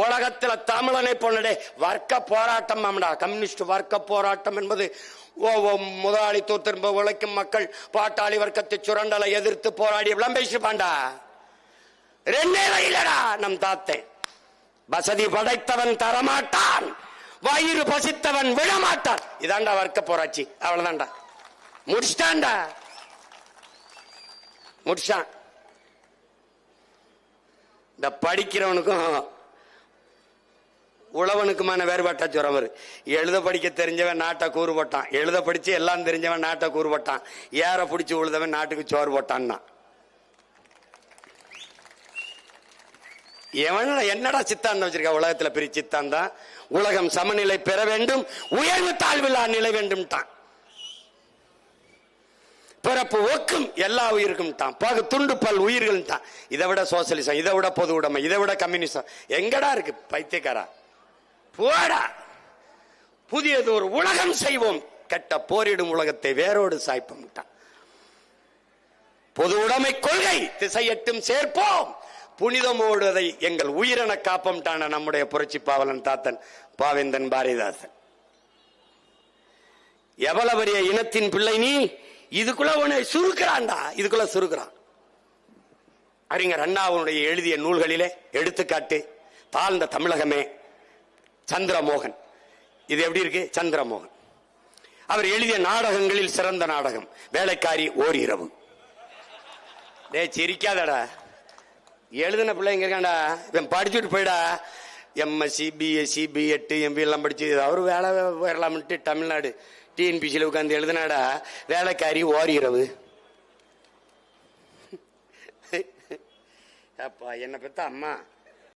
உலகத்துல தமிழனை போனடே வர்க்க போராட்டம் ஆமடா. கம்யூனிஸ்ட் வர்க்க போராட்டம் என்பது முதலாளித்துவ உழைக்கும் மக்கள் பாட்டாளி வர்க்கத்தை சுரண்டலை எதிர்த்து போராடி விளம்பிச்சுப்பாண்டா. ரெண்டே வழியிலடா நம் தாத்தை. வசதி படைத்தவன் தரமாட்டான், வயிறு பசித்தவன் விழமாட்டான். இதாண்டா வர்க்க போராட்சி. அவ்வளவுதான்டா, முடிச்சிட்டான்டா, முடிச்சான். இந்த படிக்கிறவனுக்கும் உழவனுக்குமான வேறுபாட்டா ஜுரம் வரும். எழுத படிக்க தெரிஞ்சவன் நாட்டை கூறு போட்டான், எழுத படிச்சு எல்லாம் தெரிஞ்சவன் நாட்டை கூறு போட்டான், ஏற பிடிச்சி உழுதவன் நாட்டுக்கு சோறு போட்டான்னா. எவன் என்னடா சித்தாந்தம் வச்சிருக்க உலகத்துல? பெரிய சித்தாந்தம். உலகம் சமநிலை பெற வேண்டும், உயர்வு தாழ்வில்லா நிலை வேண்டும் தான். பிறப்பு ஒக்கும் எல்லா உயிருக்கும் தான், துண்டு பல் உயிர்கள் தான். இதை விட சோசியலிசம், இதை விட பொது உடைமை, இதை விட கம்யூனிசம் எங்கடா இருக்கு? பைத்தியக்காரா போடா. புதியது ஒரு உலகம் செய்வோம், கெட்ட போரிடும் உலகத்தை வேரோடு சாய்ப்போம். பொது உடைமை கொள்கை திசையட்டும் சேர்ப்போம், புனிதமோடுதை எங்கள் உயிரென காப்பம் தான நம்முடைய புரட்சி பாவலன் தாத்தன் பாவேந்தன் பாரதிதாசன். எவ்வளவு பெரிய இனத்தின் பிள்ளை நீ, இதுக்குள்ள உன்னை சுருக்கிறான்டா, இதுக்குள்ள சுருக்கிறான். அறிஞர் அண்ணாவுடைய எழுதிய நூல்களிலே எடுத்துக்காட்டு தாழ்ந்த தமிழகமே, சந்திரமோகன். இது எப்படி இருக்கு? சந்திரமோகன் அவர் எழுதிய நாடகங்களில் சிறந்த நாடகம் வேலைக்காரி ஓர் இரவு. சிரிக்காதடா, எழுதின பிள்ளைங்க இருக்காண்டா, இவன் படிச்சுட்டு போயிடா. எம்எஸ்சி பிஎஸ்சி பிஎட் எம்பி எல்லாம் படிச்சு அவரு வேலை வரலாம்ட்டு தமிழ்நாடு டிஎன்பிசியில் உட்காந்து எழுதினாடா வேலைக்காரி ஓர் இரவு. அப்பா என்ன பெத்த அம்மா